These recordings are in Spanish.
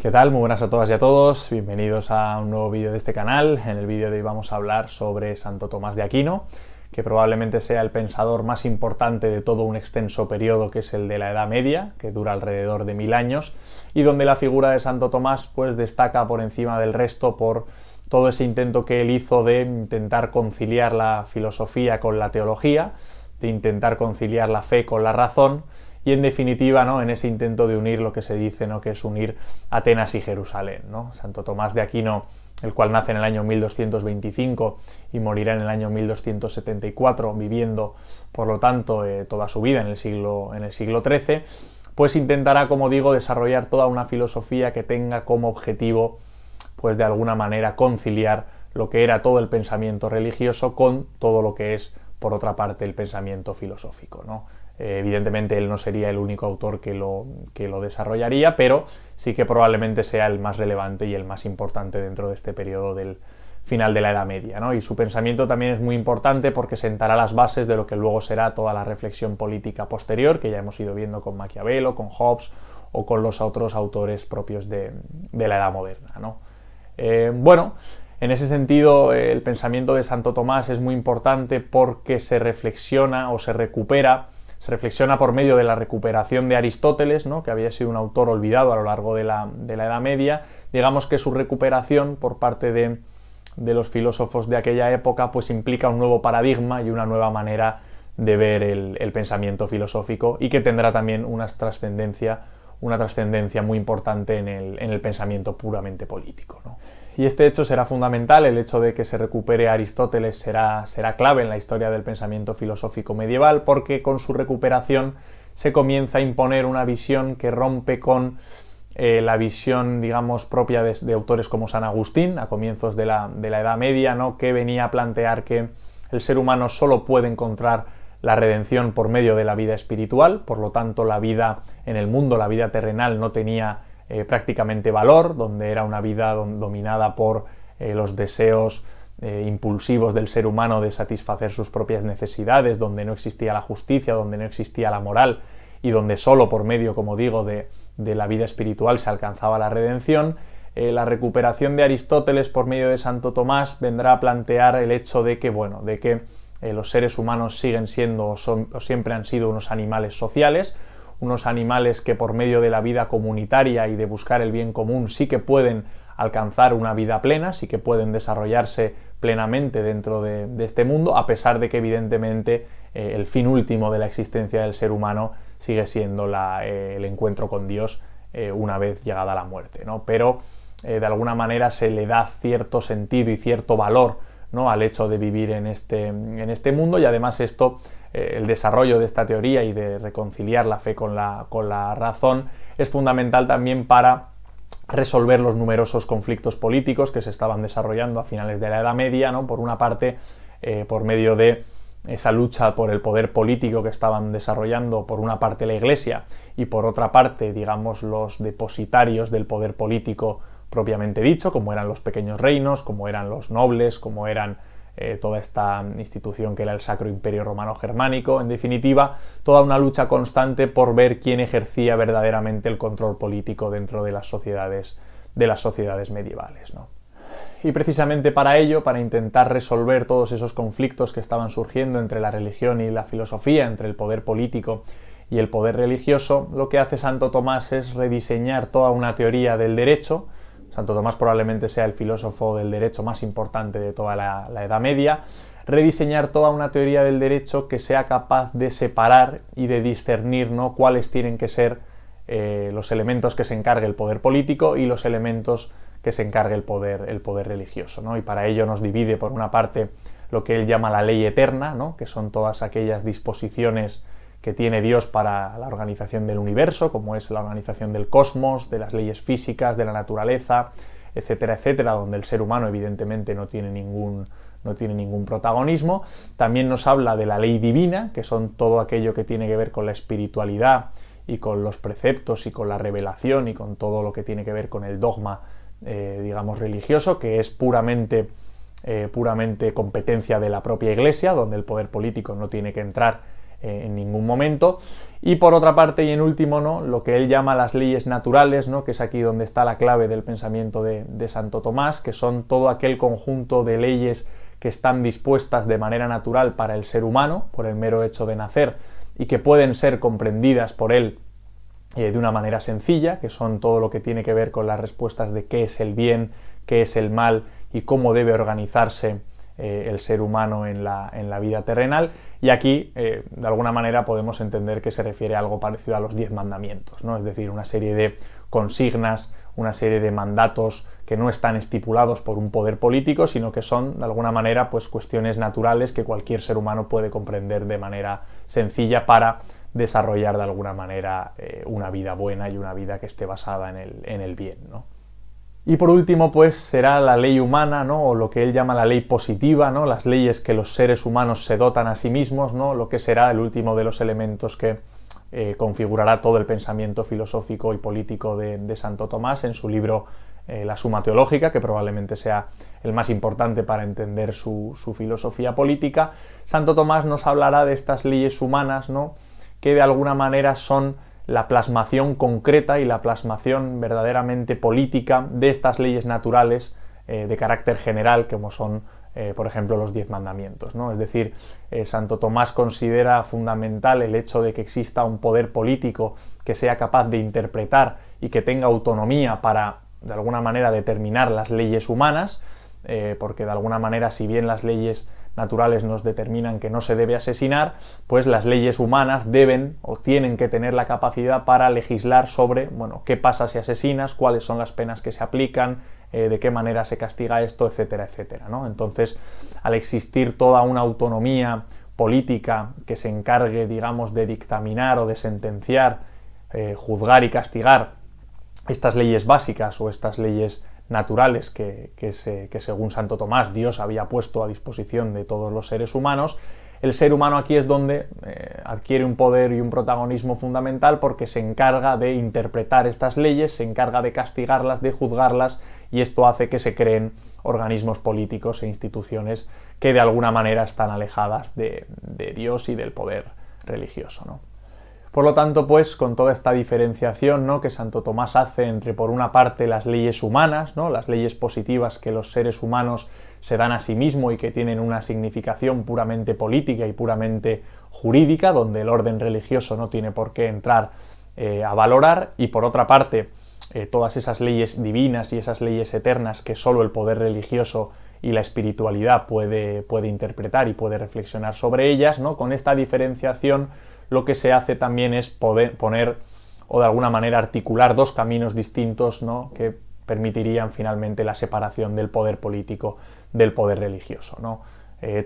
¿Qué tal? Muy buenas a todas y a todos, bienvenidos a un nuevo vídeo de este canal. En el vídeo de hoy vamos a hablar sobre Santo Tomás de Aquino, que probablemente sea el pensador más importante de todo un extenso periodo que es el de la Edad Media, que dura alrededor de 1000 años, y donde la figura de Santo Tomás pues destaca por encima del resto por todo ese intento que él hizo de intentar conciliar la filosofía con la teología, de intentar conciliar la fe con la razón, y en definitiva, ¿no?, en ese intento de unir lo que se dice, ¿no?, que es unir Atenas y Jerusalén, ¿no? Santo Tomás de Aquino, el cual nace en el año 1225 y morirá en el año 1274, viviendo, por lo tanto, toda su vida en el siglo XIII, pues intentará, como digo, desarrollar toda una filosofía que tenga como objetivo, pues de alguna manera, conciliar lo que era todo el pensamiento religioso con todo lo que es, por otra parte, el pensamiento filosófico, ¿no? Evidentemente él no sería el único autor que lo desarrollaría, pero sí que probablemente sea el más relevante y el más importante dentro de este periodo del final de la Edad Media, ¿no? Y su pensamiento también es muy importante porque sentará las bases de lo que luego será toda la reflexión política posterior, que ya hemos ido viendo con Maquiavelo, con Hobbes o con los otros autores propios de la Edad Moderna, ¿no? Bueno, en ese sentido el pensamiento de Santo Tomás es muy importante porque se reflexiona o se reflexiona por medio de la recuperación de Aristóteles, ¿no?, que había sido un autor olvidado a lo largo de la Edad Media. Digamos que su recuperación por parte de los filósofos de aquella época pues implica un nuevo paradigma y una nueva manera de ver el pensamiento filosófico, y que tendrá también una trascendencia muy importante en el pensamiento puramente político, ¿no? Y este hecho será fundamental, el hecho de que se recupere Aristóteles será clave en la historia del pensamiento filosófico medieval, porque con su recuperación se comienza a imponer una visión que rompe con la visión, digamos, propia de autores como San Agustín, a comienzos de la Edad Media, ¿no?, que venía a plantear que el ser humano solo puede encontrar la redención por medio de la vida espiritual, por lo tanto la vida en el mundo, la vida terrenal, no tenía prácticamente valor, donde era una vida dominada por los deseos impulsivos del ser humano de satisfacer sus propias necesidades, donde no existía la justicia, donde no existía la moral, y donde solo por medio, como digo, de la vida espiritual se alcanzaba la redención. La recuperación de Aristóteles por medio de Santo Tomás vendrá a plantear el hecho de que, bueno, los seres humanos siguen siendo o siempre han sido unos animales sociales, unos animales que por medio de la vida comunitaria y de buscar el bien común sí que pueden alcanzar una vida plena, sí que pueden desarrollarse plenamente dentro de este mundo, a pesar de que evidentemente el fin último de la existencia del ser humano sigue siendo el encuentro con Dios una vez llegada la muerte, ¿no? Pero de alguna manera se le da cierto sentido y cierto valor, ¿no?, al hecho de vivir en este mundo, y además el desarrollo de esta teoría y de reconciliar la fe con la razón es fundamental también para resolver los numerosos conflictos políticos que se estaban desarrollando a finales de la Edad Media, ¿no? Por una parte, por medio de esa lucha por el poder político que estaban desarrollando por una parte la Iglesia y por otra parte, digamos, los depositarios del poder político propiamente dicho, como eran los pequeños reinos, como eran los nobles, como eran toda esta institución que era el Sacro Imperio Romano Germánico. En definitiva, toda una lucha constante por ver quién ejercía verdaderamente el control político dentro de las sociedades medievales, ¿no? Y precisamente para ello, para intentar resolver todos esos conflictos que estaban surgiendo entre la religión y la filosofía, entre el poder político y el poder religioso, lo que hace Santo Tomás es rediseñar toda una teoría del derecho. Santo Tomás probablemente sea el filósofo del derecho más importante de toda la Edad Media. Rediseñar toda una teoría del derecho que sea capaz de separar y de discernir, ¿no?, cuáles tienen que ser los elementos que se encargue el poder político y los elementos que se encargue el poder religioso, ¿no? Y para ello nos divide, por una parte, lo que él llama la ley eterna, ¿no?, que son todas aquellas disposiciones que tiene Dios para la organización del universo, como es la organización del cosmos, de las leyes físicas, de la naturaleza, etcétera, etcétera, donde el ser humano evidentemente no tiene ningún protagonismo. También nos habla de la ley divina, que son todo aquello que tiene que ver con la espiritualidad y con los preceptos y con la revelación y con todo lo que tiene que ver con el dogma, digamos, religioso, que es puramente competencia de la propia Iglesia, donde el poder político no tiene que entrar en ningún momento. Y por otra parte, y en último, ¿no?, lo que él llama las leyes naturales, ¿no?, que es aquí donde está la clave del pensamiento de Santo Tomás, que son todo aquel conjunto de leyes que están dispuestas de manera natural para el ser humano, por el mero hecho de nacer, y que pueden ser comprendidas por él de una manera sencilla, que son todo lo que tiene que ver con las respuestas de qué es el bien, qué es el mal y cómo debe organizarse el ser humano en la vida terrenal. Y aquí, de alguna manera, podemos entender que se refiere a algo parecido a los 10 mandamientos, ¿no? Es decir, una serie de consignas, una serie de mandatos que no están estipulados por un poder político, sino que son, de alguna manera, pues cuestiones naturales que cualquier ser humano puede comprender de manera sencilla para desarrollar de alguna manera una vida buena y una vida que esté basada en el bien, ¿no? Y por último, pues será la ley humana, ¿no?, o lo que él llama la ley positiva, ¿no?, las leyes que los seres humanos se dotan a sí mismos, ¿no?, lo que será el último de los elementos que configurará todo el pensamiento filosófico y político de Santo Tomás en su libro La Suma Teológica, que probablemente sea el más importante para entender su filosofía política. Santo Tomás nos hablará de estas leyes humanas, ¿no?, que de alguna manera son la plasmación concreta y la plasmación verdaderamente política de estas leyes naturales de carácter general, como son, por ejemplo, los 10 mandamientos, ¿no? Es decir, Santo Tomás considera fundamental el hecho de que exista un poder político que sea capaz de interpretar y que tenga autonomía para, de alguna manera, determinar las leyes humanas, porque de alguna manera, si bien las leyes naturales nos determinan que no se debe asesinar, pues las leyes humanas deben o tienen que tener la capacidad para legislar sobre, bueno, qué pasa si asesinas, cuáles son las penas que se aplican, de qué manera se castiga esto, etcétera, etcétera, ¿no? Entonces, al existir toda una autonomía política que se encargue, digamos, de dictaminar o de sentenciar, juzgar y castigar estas leyes básicas o estas leyes naturales que según Santo Tomás Dios había puesto a disposición de todos los seres humanos, el ser humano aquí es donde adquiere un poder y un protagonismo fundamental, porque se encarga de interpretar estas leyes, se encarga de castigarlas, de juzgarlas, y esto hace que se creen organismos políticos e instituciones que de alguna manera están alejadas de Dios y del poder religioso, ¿no? Por lo tanto, pues, con toda esta diferenciación, ¿no?, que Santo Tomás hace entre, por una parte, las leyes humanas, ¿no?, las leyes positivas que los seres humanos se dan a sí mismos y que tienen una significación puramente política y puramente jurídica, donde el orden religioso no tiene por qué entrar a valorar, y por otra parte, todas esas leyes divinas y esas leyes eternas que solo el poder religioso y la espiritualidad puede interpretar y puede reflexionar sobre ellas, ¿no? Con esta diferenciación, lo que se hace también es poner o de alguna manera articular dos caminos distintos, ¿no?, que permitirían finalmente la separación del poder político del poder religioso, ¿no?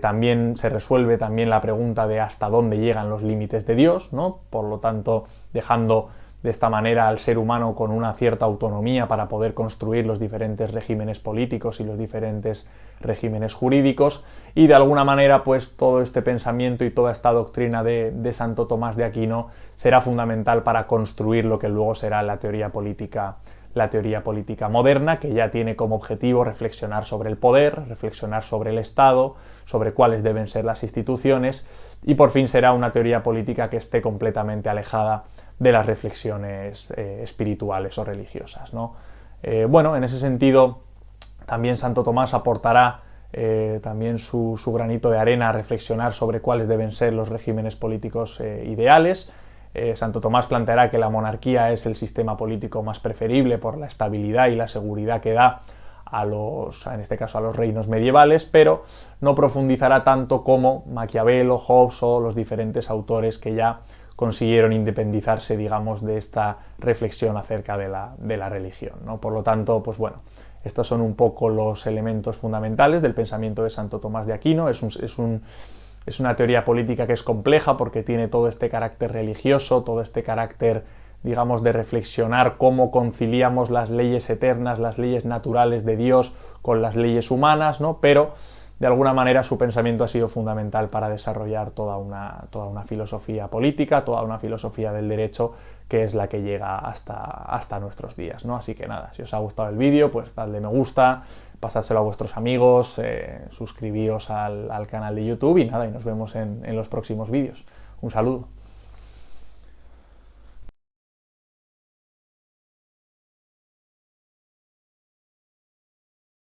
También se resuelve también la pregunta de hasta dónde llegan los límites de Dios, ¿no? Por lo tanto, dejando de esta manera al ser humano con una cierta autonomía para poder construir los diferentes regímenes políticos y los diferentes regímenes jurídicos, y de alguna manera pues todo este pensamiento y toda esta doctrina de Santo Tomás de Aquino será fundamental para construir lo que luego será la teoría política moderna, que ya tiene como objetivo reflexionar sobre el poder, reflexionar sobre el Estado, sobre cuáles deben ser las instituciones, y por fin será una teoría política que esté completamente alejada de las reflexiones espirituales o religiosas, ¿no? Bueno, en ese sentido, también Santo Tomás aportará también su granito de arena a reflexionar sobre cuáles deben ser los regímenes políticos ideales. Santo Tomás planteará que la monarquía es el sistema político más preferible por la estabilidad y la seguridad que da en este caso a los reinos medievales, pero no profundizará tanto como Maquiavelo, Hobbes o los diferentes autores que ya consiguieron independizarse, digamos, de esta reflexión acerca de la religión, ¿no? Por lo tanto, pues bueno, estos son un poco los elementos fundamentales del pensamiento de Santo Tomás de Aquino. Es una teoría política que es compleja porque tiene todo este carácter religioso, todo este carácter, digamos, de reflexionar cómo conciliamos las leyes eternas, las leyes naturales de Dios con las leyes humanas, ¿no? Pero de alguna manera su pensamiento ha sido fundamental para desarrollar toda una filosofía política, toda una filosofía del derecho, que es la que llega hasta nuestros días, ¿no? Así que nada, si os ha gustado el vídeo, pues dadle me gusta, pasádselo a vuestros amigos, suscribíos al canal de YouTube y nada, y nos vemos en los próximos vídeos. Un saludo.